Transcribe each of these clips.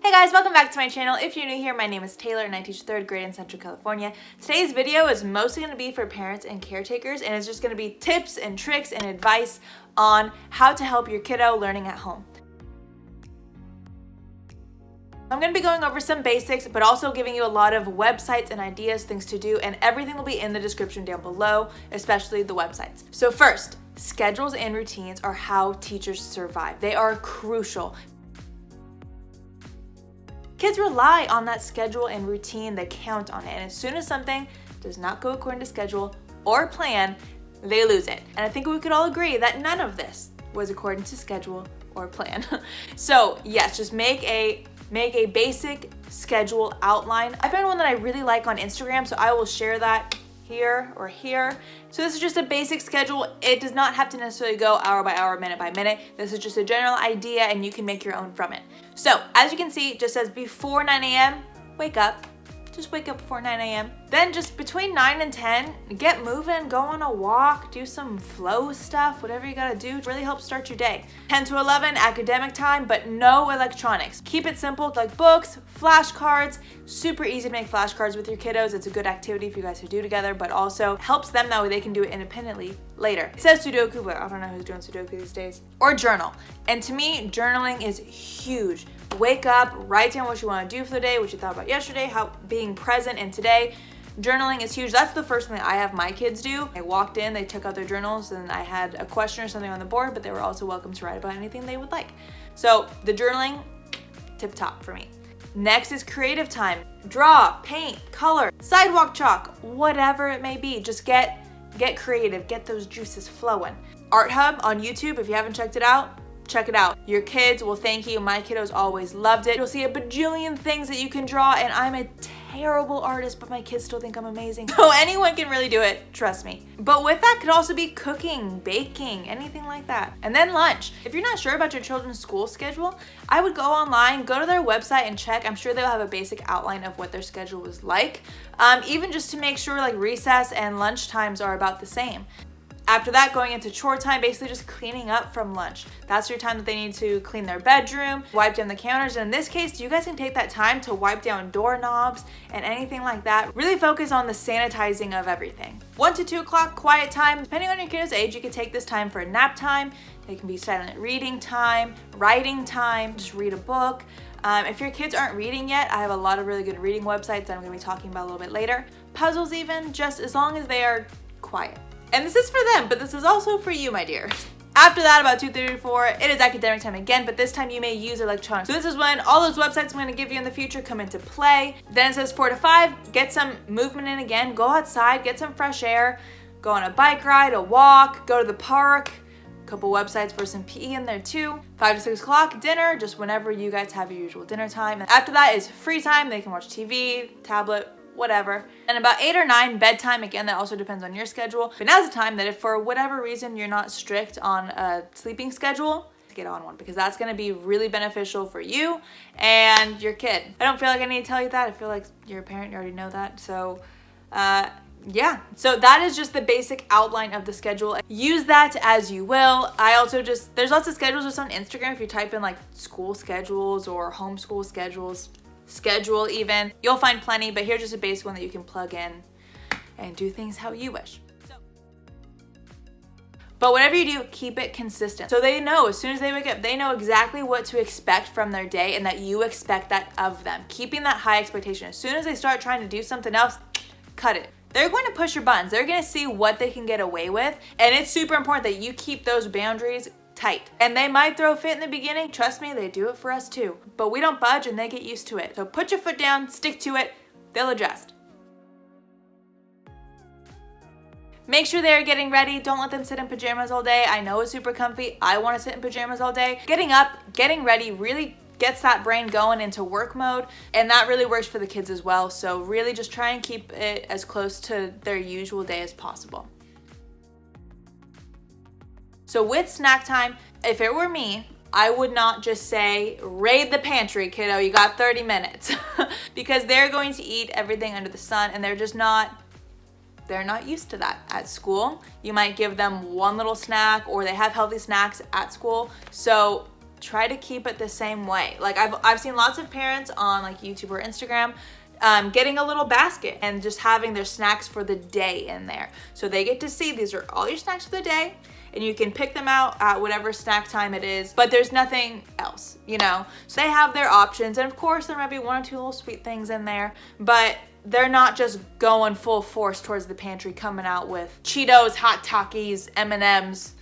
Hey guys, welcome back to my channel. If you're new here, my name is Taylor and I teach 3rd grade in Central California. Today's video is mostly going to be for parents and caretakers, and it's just going to be tips and tricks and advice on how to help your kiddo learning at home. I'm going to be going over some basics, but also giving you a lot of websites and ideas, things to do, and everything will be in the description down below, especially the websites. So first, schedules and routines are how teachers survive. They are crucial. Kids rely on that schedule and routine, they count on it, and as soon as something does not go according to schedule or plan, they lose it. And I think we could all agree that none of this was according to schedule or plan. So yes, just make a basic schedule outline. I found one that I really like on Instagram, so I will share that here or here. So this is just a basic schedule. It does not have to necessarily go hour by hour, minute by minute. This is just a general idea and you can make your own from it. So as you can see, it just says before 9 a.m., wake up. Just wake up before 9 a.m. Then just between 9 and 10, get moving, go on a walk, do some flow stuff, whatever you gotta do. Really helps start your day. 10 to 11, academic time, but no electronics. Keep it simple, like books, flashcards. Super easy to make flashcards with your kiddos. It's a good activity for you guys to do together, but also helps them that way they can do it independently later. It says Sudoku, but I don't know who's doing Sudoku these days. Or journal. And to me, journaling is huge. Wake up, write down what you want to do for the day, what you thought about yesterday, how being present in today. Journaling is huge. That's the first thing I have my kids do. I walked in, they took out their journals, and I had a question or something on the board, but they were also welcome to write about anything they would like. So the journaling, tip top for me. Next is creative time. Draw, paint, color, sidewalk chalk, whatever it may be. Just get creative, get those juices flowing. Art Hub on YouTube, if you haven't checked it out, check it out. Your kids will thank you. My kiddos always loved it. You'll see a bajillion things that you can draw, and I'm a terrible artist, but my kids still think I'm amazing. So anyone can really do it, trust me. But with that could also be cooking, baking, anything like that. And then lunch. If you're not sure about your children's school schedule, I would go online, go to their website and check. I'm sure they'll have a basic outline of what their schedule was like. Even just to make sure like recess and lunch times are about the same. After that, going into chore time, basically just cleaning up from lunch. That's your time that they need to clean their bedroom, wipe down the counters. And in this case, you guys can take that time to wipe down doorknobs and anything like that. Really focus on the sanitizing of everything. 1 to 2 o'clock, quiet time. Depending on your kiddo's age, you can take this time for a nap time. It can be silent reading time, writing time, just read a book. If your kids aren't reading yet, I have a lot of really good reading websites that I'm gonna be talking about a little bit later. Puzzles even, just as long as they are quiet. And this is for them, but this is also for you, my dear. After that, about 2:30 to 4, it is academic time again, but this time you may use electronics. So this is when all those websites I'm gonna give you in the future come into play. Then it says 4 to 5, get some movement in again, go outside, get some fresh air, go on a bike ride, a walk, go to the park, a couple websites for some PE in there too. 5 to 6 o'clock, dinner, just whenever you guys have your usual dinner time. And after that is free time, they can watch TV, tablet, whatever. And about 8 or 9, bedtime. Again, that also depends on your schedule. But now's the time that if for whatever reason you're not strict on a sleeping schedule, get on one, because that's gonna be really beneficial for you and your kid. I don't feel like I need to tell you that. I feel like you're a parent, you already know that. So yeah, so that is just the basic outline of the schedule. Use that as you will. I also there's lots of schedules just on Instagram. If you type in like school schedules or homeschool schedules, schedule even, you'll find plenty, but here's just a basic one that you can plug in and do things how you wish. But whatever you do, keep it consistent. So they know as soon as they wake up, they know exactly what to expect from their day and that you expect that of them. Keeping that high expectation. As soon as they start trying to do something else, cut it. They're going to push your buttons. They're going to see what they can get away with. And it's super important that you keep those boundaries tight. And they might throw a fit in the beginning. Trust me, they do it for us too. But we don't budge and they get used to it. So put your foot down, stick to it, they'll adjust. Make sure they're getting ready. Don't let them sit in pajamas all day. I know it's super comfy. I want to sit in pajamas all day. Getting up, getting ready really gets that brain going into work mode, and that really works for the kids as well. So really just try and keep it as close to their usual day as possible. So with snack time, if it were me, I would not just say, raid the pantry, kiddo, you got 30 minutes. Because they're going to eat everything under the sun and they're not used to that at school. You might give them one little snack, or they have healthy snacks at school. So try to keep it the same way. Like I've seen lots of parents on like YouTube or Instagram getting a little basket and just having their snacks for the day in there. So they get to see these are all your snacks for the day, and you can pick them out at whatever snack time it is, but there's nothing else, you know? So they have their options, and of course there might be one or two little sweet things in there, but they're not just going full force towards the pantry coming out with Cheetos, Hot Takis, M&Ms,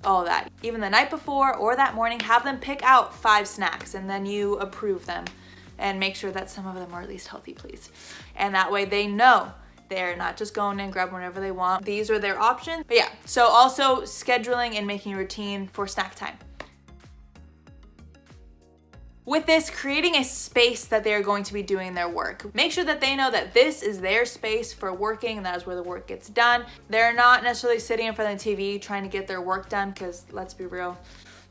all that. Even the night before or that morning, have them pick out 5 snacks and then you approve them and make sure that some of them are at least healthy, please. And that way they know they're not just going in, grab whenever they want. These are their options. But yeah, so also scheduling and making a routine for snack time. With this, creating a space that they're going to be doing their work. Make sure that they know that this is their space for working and that is where the work gets done. They're not necessarily sitting in front of the TV trying to get their work done, because let's be real,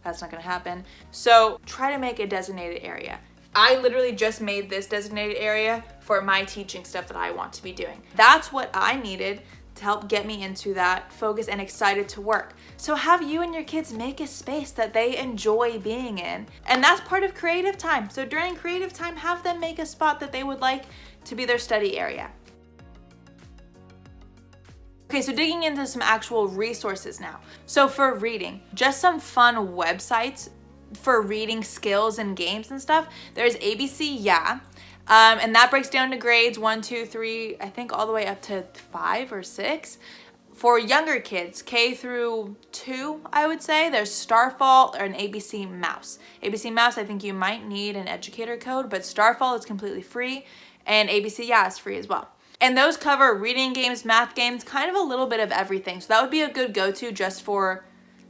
that's not gonna happen. So try to make a designated area. I literally just made this designated area for my teaching stuff that I want to be doing. That's what I needed to help get me into that focus and excited to work. So have you and your kids make a space that they enjoy being in. And that's part of creative time. So during creative time, have them make a spot that they would like to be their study area. Okay, so digging into some actual resources now. So for reading, just some fun websites for reading skills and games and stuff. There's ABC Yeah. And that breaks down to grades 1, 2, 3, I think all the way up to 5 or 6. For younger kids, K through 2, I would say, there's STARFALL or an ABC Mouse. ABC Mouse, I think you might need an educator code, but STARFALL is completely free, and ABC Yeah is free as well. And those cover reading games, math games, kind of a little bit of everything. So that would be a good go-to just for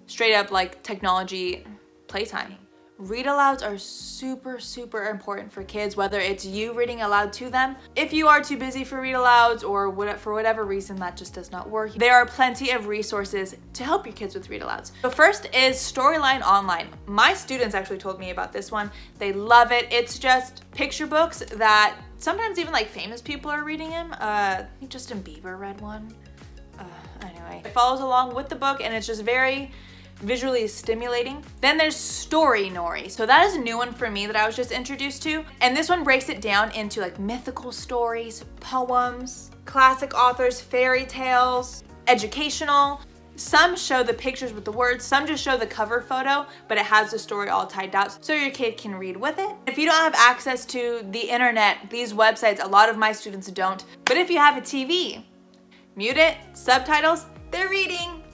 straight up like technology playtime. Read alouds are super, super important for kids, whether it's you reading aloud to them. If you are too busy for read alouds or for whatever reason that just does not work, there are plenty of resources to help your kids with read alouds. The first is Storyline Online. My students actually told me about this one. They love it. It's just picture books that sometimes even like famous people are reading them. I think Justin Bieber read one. Anyway, it follows along with the book and it's just very visually stimulating. Then there's Story Nory. So that is a new one for me that I was just introduced to. And this one breaks it down into like mythical stories, poems, classic authors, fairy tales, educational. Some show the pictures with the words, some just show the cover photo, but it has the story all typed out so your kid can read with it. If you don't have access to the internet, these websites, a lot of my students don't, but if you have a TV, mute it, subtitles, they're reading.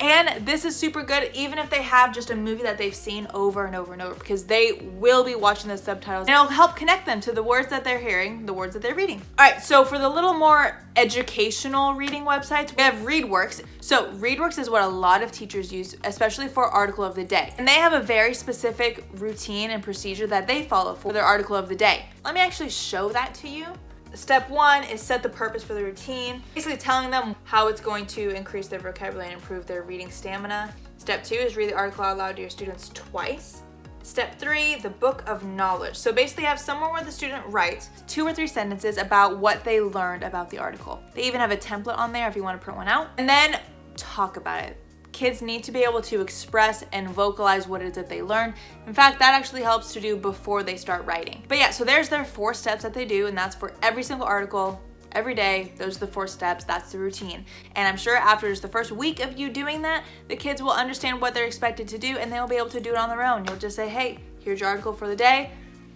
And this is super good even if they have just a movie that they've seen over and over and over, because they will be watching the subtitles and it'll help connect them to the words that they're hearing, the words that they're reading. All right, so for the little more educational reading websites, we have ReadWorks. So ReadWorks is what a lot of teachers use, especially for article of the day. And they have a very specific routine and procedure that they follow for their article of the day. Let me actually show that to you. Step 1 is set the purpose for the routine, basically telling them how it's going to increase their vocabulary and improve their reading stamina. Step 2 is read the article out loud to your students twice. Step 3, the book of knowledge. So basically have somewhere where the student writes 2 or 3 sentences about what they learned about the article. They even have a template on there if you want to print one out. And then talk about it. Kids need to be able to express and vocalize what it is that they learn. In fact, that actually helps to do before they start writing. But yeah, so there's their 4 steps that they do, and that's for every single article, every day. Those are the 4 steps, that's the routine. And I'm sure after just the first week of you doing that, the kids will understand what they're expected to do and they'll be able to do it on their own. You'll just say, hey, here's your article for the day,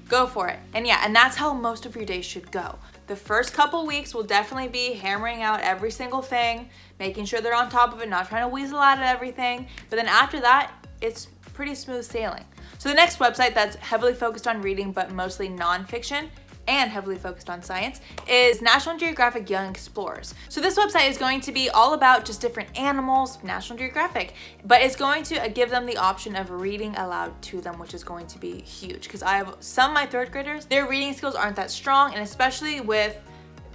go for it. And yeah, and that's how most of your days should go. The first couple weeks will definitely be hammering out every single thing, making sure they're on top of it, not trying to weasel out at everything. But then after that, it's pretty smooth sailing. So the next website that's heavily focused on reading, but mostly nonfiction and heavily focused on science, is National Geographic Young Explorers. So this website is going to be all about just different animals, National Geographic, but it's going to give them the option of reading aloud to them, which is going to be huge, because I have some of my 3rd graders, their reading skills aren't that strong, and especially with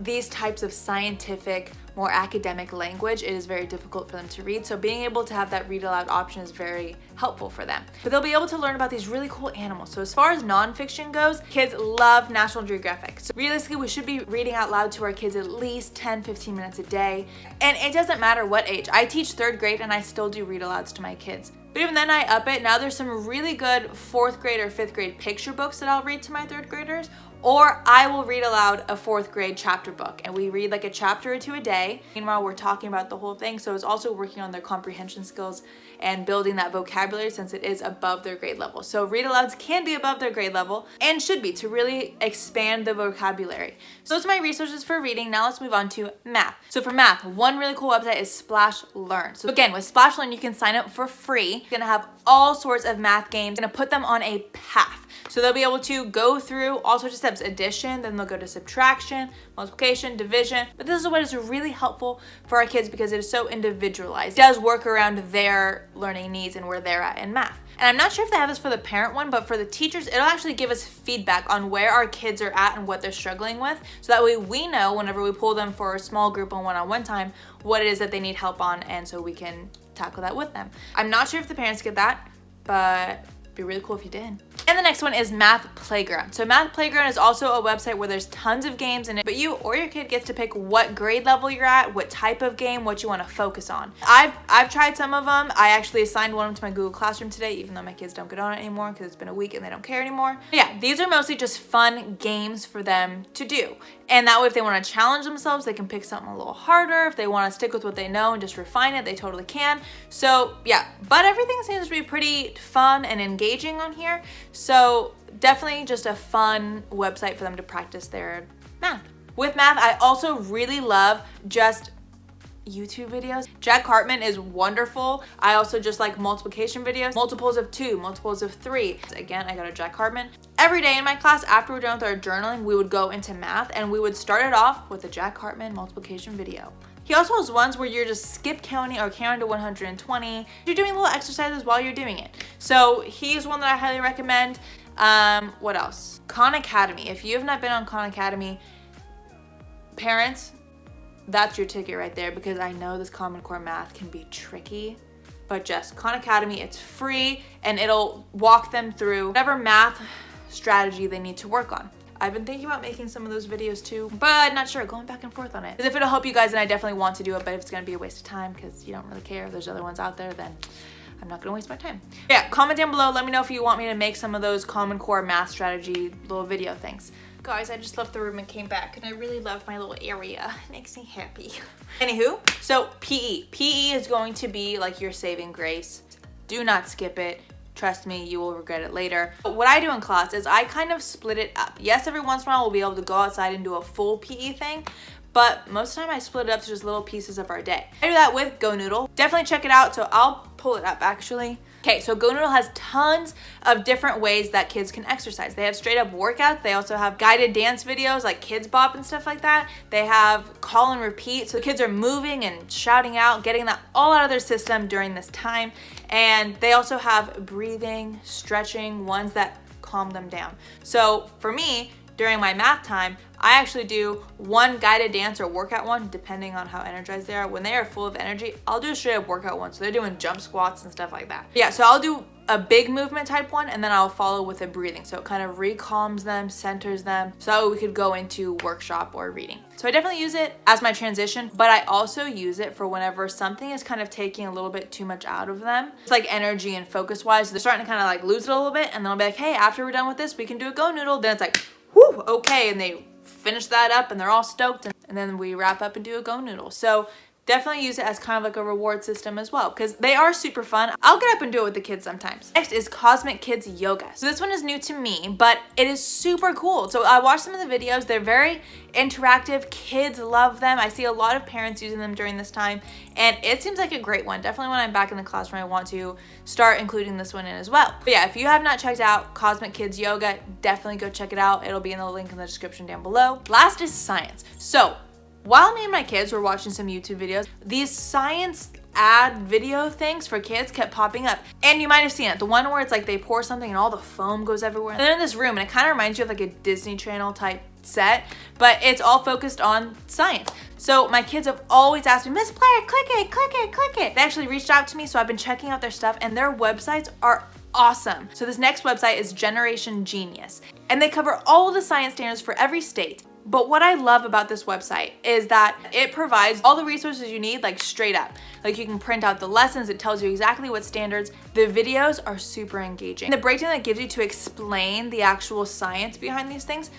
these types of scientific, more academic language, it is very difficult for them to read. So being able to have that read aloud option is very helpful for them. But they'll be able to learn about these really cool animals. So as far as nonfiction goes, kids love National Geographic. So realistically, we should be reading out loud to our kids at least 10-15 minutes a day. And it doesn't matter what age. I teach 3rd grade and I still do read alouds to my kids But even then I up it. Now there's some really good 4th grade or 5th grade picture books that I'll read to my 3rd graders, or I will read aloud a 4th grade chapter book, and we read like a chapter or 2 a day. Meanwhile, we're talking about the whole thing, so it's also working on their comprehension skills and building that vocabulary since it is above their grade level. So read alouds can be above their grade level and should be, to really expand the vocabulary. So those are my resources for reading. Now let's move on to math. So for math, one really cool website is Splash Learn. So again, with Splash Learn, you can sign up for free. You're gonna have all sorts of math games. You're gonna put them on a path. So they'll be able to go through all sorts of steps: addition, then they'll go to subtraction, multiplication, division. But this is what is really helpful for our kids because it is so individualized. It does work around their learning needs and where they're at in math. And I'm not sure if they have this for the parent one, but for the teachers, it'll actually give us feedback on where our kids are at and what they're struggling with. So that way we know whenever we pull them for a small group on one-on-one time, what it is that they need help on, and so we can tackle that with them. I'm not sure if the parents get that, but it'd be really cool if you did. And the next one is Math Playground. So Math Playground is also a website where there's tons of games in it, but you or your kid gets to pick what grade level you're at, what type of game, what you want to focus on. I've tried some of them. I actually assigned one to my Google Classroom today, even though my kids don't get on it anymore because it's been a week and they don't care anymore. But yeah, these are mostly just fun games for them to do. And that way, if they want to challenge themselves, they can pick something a little harder. If they want to stick with what they know and just refine it, they totally can. So yeah, but everything seems to be pretty fun and engaging on here. So definitely just a fun website for them to practice their math. With math, I also really love just YouTube videos. Jack Hartman is wonderful. I also just like multiplication videos, multiples of 2, multiples of 3. Again, I go to Jack Hartman. Every day in my class, after we're done with our journaling, we would go into math and we would start it off with a Jack Hartman multiplication video. He also has ones where you're just skip counting or counting to 120. You're doing little exercises while you're doing it. So he's one that I highly recommend. What else? Khan Academy. If you have not been on Khan Academy, parents, that's your ticket right there, because I know this Common Core math can be tricky, but just Khan Academy, it's free and it'll walk them through whatever math strategy they need to work on. I've been thinking about making some of those videos too, but not sure, going back and forth on it. Because if it'll help you guys, then I definitely want to do it, but if it's gonna be a waste of time because you don't really care if there's other ones out there, then I'm not gonna waste my time. Yeah, comment down below, let me know if you want me to make some of those Common Core math strategy little video things. Guys, I just left the room and came back and I really love my little area. It makes me happy. Anywho, so PE. PE is going to be like your saving grace. Do not skip it. Trust me, you will regret it later. But what I do in class is I kind of split it up. Yes, every once in a while we'll be able to go outside and do a full PE thing, but most of the time I split it up to just little pieces of our day. I do that with Go Noodle. Definitely check it out, so I'll pull it up actually. Okay, so Go Noodle has tons of different ways that kids can exercise. They have straight up workouts. They also have guided dance videos like Kids Bop and stuff like that. They have call and repeat, so the kids are moving and shouting out, getting that all out of their system during this time. And they also have breathing, stretching, ones that calm them down. So for me, during my math time, I actually do one guided dance or workout one, depending on how energized they are. When they are full of energy, I'll do a straight up workout one. So they're doing jump squats and stuff like that. Yeah, so I'll do a big movement type one, and then I'll follow with a breathing. So it kind of recalms them, centers them, so that way we could go into workshop or reading. So I definitely use it as my transition, but I also use it for whenever something is kind of taking a little bit too much out of them. It's like energy and focus wise. They're starting to kind of like lose it a little bit, and then I'll be like, hey, after we're done with this, we can do a Go Noodle. Then it's like, whew, okay, and they finish that up and they're all stoked, and then we wrap up and do a Go Noodle. So definitely use it as kind of like a reward system as well, because they are super fun. I'll get up and do it with the kids sometimes. Next is Cosmic Kids Yoga. So this one is new to me, but it is super cool. So I watched some of the videos. They're very interactive. Kids love them. I see a lot of parents using them during this time, and it seems like a great one. Definitely when I'm back in the classroom, I want to start including this one in as well. But yeah, if you have not checked out Cosmic Kids Yoga, definitely go check it out. It'll be in the link in the description down below. Last is science. So while me and my kids were watching some YouTube videos, these science ad video things for kids kept popping up. And you might have seen it. The one where it's like they pour something and all the foam goes everywhere. And they're in this room, and it kind of reminds you of like a Disney Channel type set, but it's all focused on science. So my kids have always asked me, Miss Blair, click it, click it, click it. They actually reached out to me, so I've been checking out their stuff, and their websites are awesome. So this next website is Generation Genius, and they cover all the science standards for every state. But what I love about this website is that it provides all the resources you need, like straight up. Like you can print out the lessons, it tells you exactly what standards. The videos are super engaging. The breakdown that gives you to explain the actual science behind these things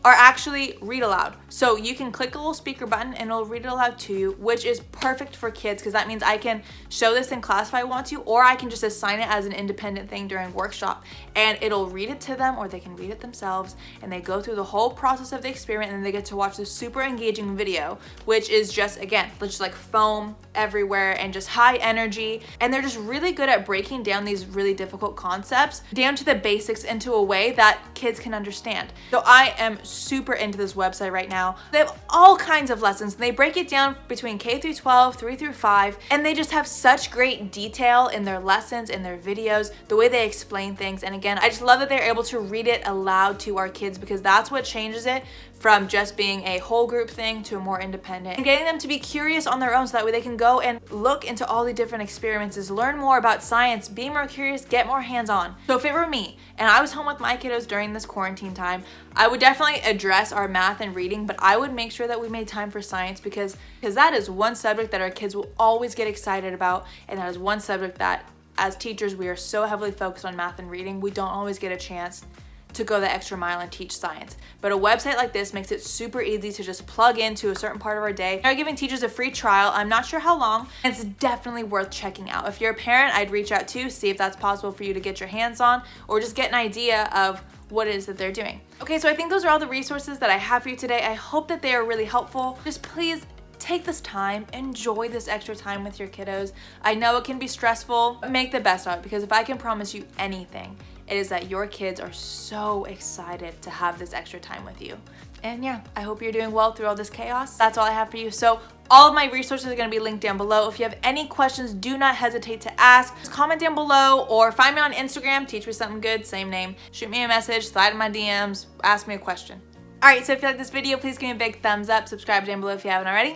are actually read aloud. So you can click a little speaker button and it'll read it aloud to you, which is perfect for kids because that means I can show this in class if I want to, or I can just assign it as an independent thing during workshop and it'll read it to them, or they can read it themselves, and they go through the whole process of the experiment and then they get to watch this super engaging video, which is just, again, just like foam everywhere and just high energy. And they're just really good at breaking down these really difficult concepts down to the basics into a way that kids can understand. So I am super into this website right now. They have all kinds of lessons and they break it down between K through 12, 3 through 5, and they just have such great detail in their lessons, in their videos, the way they explain things. And again, I just love that they're able to read it aloud to our kids because that's what changes it from just being a whole group thing to a more independent, and getting them to be curious on their own so that way they can go and look into all the different experiences, learn more about science, be more curious, get more hands-on. So if it were me and I was home with my kiddos during this quarantine time, I would definitely address our math and reading, but I would make sure that we made time for science because that is one subject that our kids will always get excited about, and that is one subject that as teachers we are so heavily focused on math and reading, we don't always get a chance to go the extra mile and teach science. But a website like this makes it super easy to just plug into a certain part of our day. They're giving teachers a free trial. I'm not sure how long. It's definitely worth checking out. If you're a parent, I'd reach out too, see if that's possible for you to get your hands on, or just get an idea of what it is that they're doing. Okay, so I think those are all the resources that I have for you today. I hope that they are really helpful. Just please take this time, enjoy this extra time with your kiddos. I know it can be stressful, but make the best of it, because if I can promise you anything, it is that your kids are so excited to have this extra time with you. And yeah, I hope you're doing well through all this chaos. That's all I have for you. So all of my resources are gonna be linked down below. If you have any questions, do not hesitate to ask. Just comment down below or find me on Instagram, Teach Me Something Good, same name. Shoot me a message, slide in my DMs, ask me a question. All right, so if you like this video, please give me a big thumbs up, subscribe down below if you haven't already,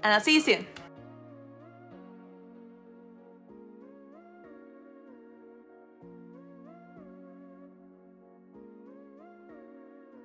and I'll see you soon.